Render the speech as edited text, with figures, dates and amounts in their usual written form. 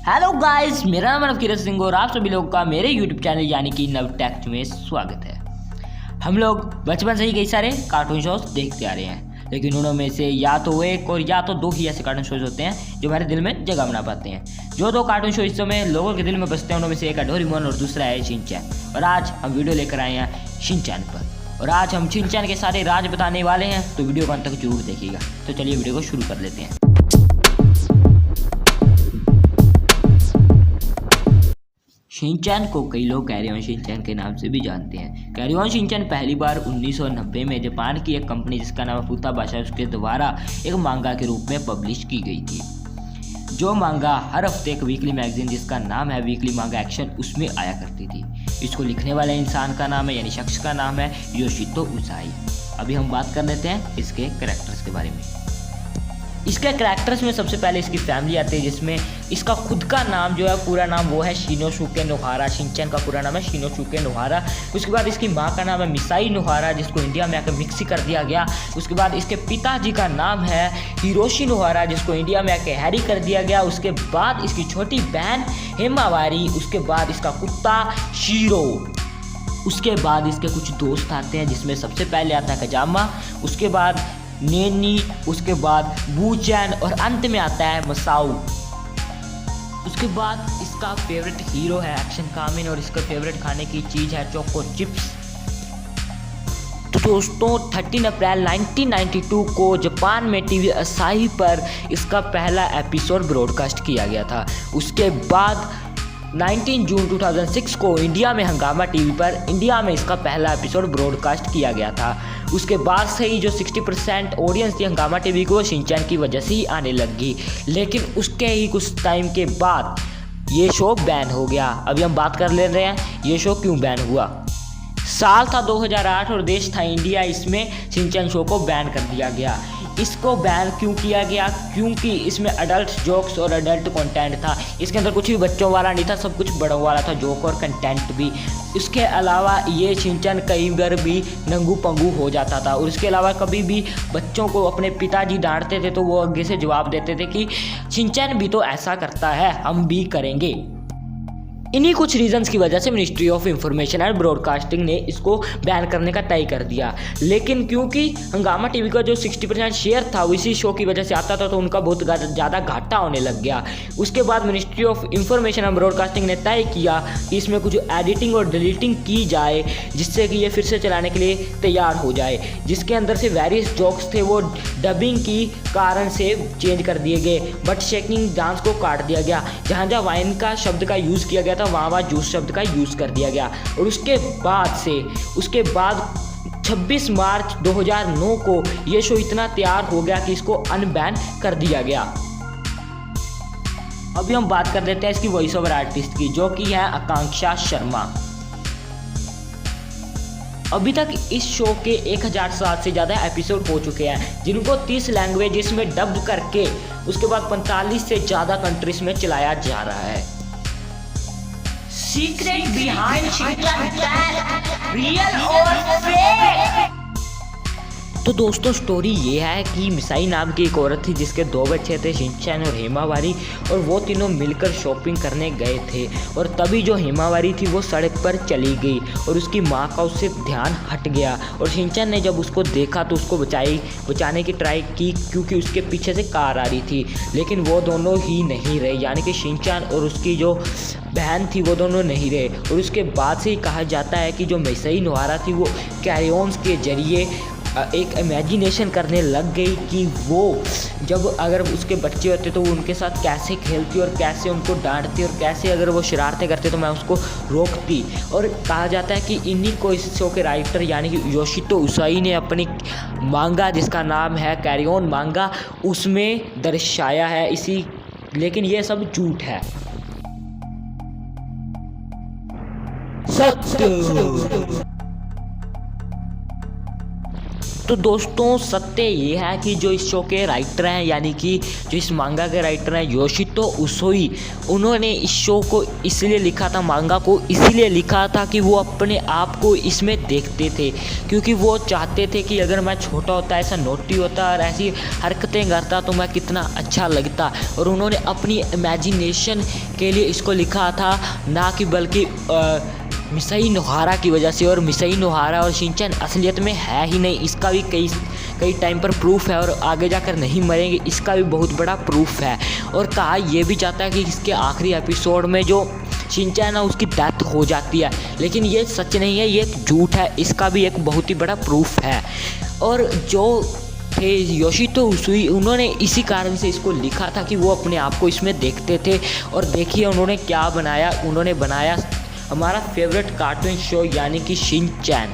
Hello guys, मेरा नाम है किरण सिंह और आप सभी लोगों का मेरे यूट्यूब चैनल यानी कि नवटेक में स्वागत है। हम लोग बचपन से ही कई सारे कार्टून शोज देखते आ रहे हैं, लेकिन उनमें से या तो एक और या तो दो ही ऐसे कार्टून शोज होते हैं जो हमारे दिल में जगह बना पाते हैं। जो दो कार्टून शो इस समय लोगों के दिल में बसते हैं उनमें से एक है डोरेमोन और दूसरा है शिनचैन। और आज हम वीडियो लेकर आए हैं शिनचैन पर, और आज हम शिनचैन के सारे राज बताने वाले हैं, तो वीडियो को अंत तक जरूर देखिएगा। तो चलिए वीडियो को शुरू कर लेते हैं। शिनचैन को कई लोग कैरी ऑन शिनचैन के नाम से भी जानते हैं। कैरी ऑन शिनचैन पहली बार 1990 में जापान की एक कंपनी जिसका नाम है फुताबाशा उसके द्वारा एक मांगा के रूप में पब्लिश की गई थी। जो मांगा हर हफ्ते एक वीकली मैगजीन जिसका नाम है वीकली मांगा एक्शन उसमें आया करती थी। इसको लिखने वाले इंसान का नाम है यानी शख्स का नाम है योशितो उसाई। अभी हम बात कर लेते हैं इसके कैरेक्टर्स के बारे में। इसके कैरेक्टर्स में सबसे पहले इसकी फैमिली आती है, जिसमें इसका खुद का नाम जो है पूरा नाम वो है शिनोसुके नोहारा। शिनचैन का पूरा नाम है शिनोसुके नोहारा। उसके बाद इसकी माँ का नाम है मिसाई नोहारा, जिसको इंडिया में आकर मिक्सी कर दिया गया। उसके बाद इसके पिताजी का नाम है हिरोशी नोहारा, जिसको इंडिया में आकर हैरी कर दिया गया। उसके बाद इसकी छोटी बहन हेमावारी। उसके बाद इसका कुत्ता शीरो। उसके बाद इसके कुछ दोस्त आते हैं, जिसमें सबसे पहले आता है कजामा, उसके बाद नेनी, उसके बाद बूचैन और अंत में आता है मसाऊ। उसके बाद इसका फेवरेट हीरो है एक्शन कामिन और इसका फेवरेट खाने की चीज़ है चोको चिप्स। तो दोस्तों 13 अप्रैल 1992 को जापान में टीवी असाही पर इसका पहला एपिसोड ब्रॉडकास्ट किया गया था। उसके बाद 19 जून 2006 को इंडिया में हंगामा टीवी पर इंडिया में इसका पहला एपिसोड ब्रॉडकास्ट किया गया था। उसके बाद से ही जो 60% ऑडियंस थी हंगामा टीवी को शिनचैन की वजह से ही आने लगी, लेकिन उसके ही कुछ टाइम के बाद ये शो बैन हो गया। अभी हम बात कर ले रहे हैं ये शो क्यों बैन हुआ। साल था 2008 और देश था इंडिया। इसमें शिनचैन शो को बैन कर दिया गया। इसको बैन क्यों किया गया? क्योंकि इसमें अडल्ट जोक्स और अडल्ट कंटेंट था। इसके अंदर कुछ भी बच्चों वाला नहीं था, सब कुछ बड़ों वाला था, जोक और कंटेंट भी। इसके अलावा ये शिनचैन कई बार भी नंगू पंगू हो जाता था, और इसके अलावा कभी भी बच्चों को अपने पिताजी डांटते थे तो वो आगे से जवाब देते थे कि शिनचैन भी तो ऐसा करता है, हम भी करेंगे। इन्हीं कुछ रीजंस की वजह से ministry of information and broadcasting ने इसको बैन करने का तय कर दिया। लेकिन क्योंकि हंगामा टीवी का जो 60% शेयर था वो इसी शो की वजह से आता था, तो उनका बहुत ज़्यादा घाटा होने लग गया। उसके बाद ministry of information and broadcasting ने तय किया कि इसमें कुछ एडिटिंग और डिलीटिंग की जाए, जिससे कि ये फिर से चलाने के लिए तैयार हो जाए। जिसके अंदर से वेरियस जोक्स थे वो डबिंग की कारण से चेंज कर दिए गए, बट शेकिंग डांस को काट दिया गया। जहाँ जहाँ वाइन का शब्द का यूज़ किया गया था वहाँ जूस शब्द का यूज़ कर दिया गया। और उसके बाद 26 मार्च 2009 को ये शो इतना तैयार हो गया कि इसको अनबैन कर दिया गया। अभी हम बात कर लेते हैं इसकी वॉइस ओवर आर्टिस्ट की, जो कि है आकांक्षा शर्मा। अभी तक इस शो के 1007 से ज़्यादा एपिसोड हो चुके हैं, जिनको 30 लैंग्वेजेस में डब करके उसके बाद 45 से ज़्यादा कंट्रीज में चलाया जा रहा है। सीक्रेट बिहाइंड शिनचैन, रियल और फेक। तो दोस्तों स्टोरी ये है कि मिसाई नाम की एक औरत थी जिसके 2 बच्चे थे, शिनचैन और हेमावारी, और वो तीनों मिलकर शॉपिंग करने गए थे। और तभी जो हेमावारी थी वो सड़क पर चली गई और उसकी माँ का उससे ध्यान हट गया। और शिनचैन ने जब उसको देखा तो उसको बचाने की ट्राई की, क्योंकि उसके पीछे से कार आ रही थी, लेकिन वो दोनों ही नहीं रहे, यानी कि शिनचैन और उसकी जो बहन थी वो दोनों नहीं रहे। और उसके बाद से ही कहा जाता है कि जो मिसाई नोहारा थी वो कैरी ऑन्स के जरिए एक इमेजिनेशन करने लग गई कि वो जब अगर उसके बच्चे होते तो वो उनके साथ कैसे खेलती और कैसे उनको डांटती और कैसे अगर वो शरारतें करते तो मैं उसको रोकती। और कहा जाता है कि इन्हीं को इस शो के राइटर यानी कि योशितो उसाई ने अपनी मांगा जिसका नाम है कैरी ऑन मांगा उसमें दर्शाया है इसी, लेकिन ये सब झूठ है। सत्य। तो दोस्तों सत्य ये है कि जो इस शो के राइटर हैं, यानी कि जो इस मांगा के राइटर हैं योशितो उसोई, उन्होंने इस शो को इसलिए लिखा था, मांगा को इसलिए लिखा था कि वो अपने आप को इसमें देखते थे, क्योंकि वो चाहते थे कि अगर मैं छोटा होता, ऐसा नोटी होता और ऐसी हरकतें करता तो मैं कितना अच्छा लगता। और उन्होंने अपनी इमेजिनेशन के लिए इसको लिखा था, ना कि बल्कि मिसाई नोहारा की वजह से। और मिसाई नोहारा और शिनचैन असलियत में है ही नहीं, इसका भी कई टाइम पर प्रूफ है, और आगे जाकर नहीं मरेंगे इसका भी बहुत बड़ा प्रूफ है। और कहा यह भी जाता है कि इसके आखिरी एपिसोड में जो शिनचैन है उसकी डेथ हो जाती है, लेकिन ये सच नहीं है, ये झूठ है, इसका भी एक बहुत ही बड़ा प्रूफ है। और जो थे योशितो उसोई, उन्होंने इसी कारण से इसको लिखा था कि वो अपने आप को इसमें देखते थे। और देखिए उन्होंने क्या बनाया, उन्होंने बनाया हमारा फेवरेट कार्टून शो यानी कि शिनचैन।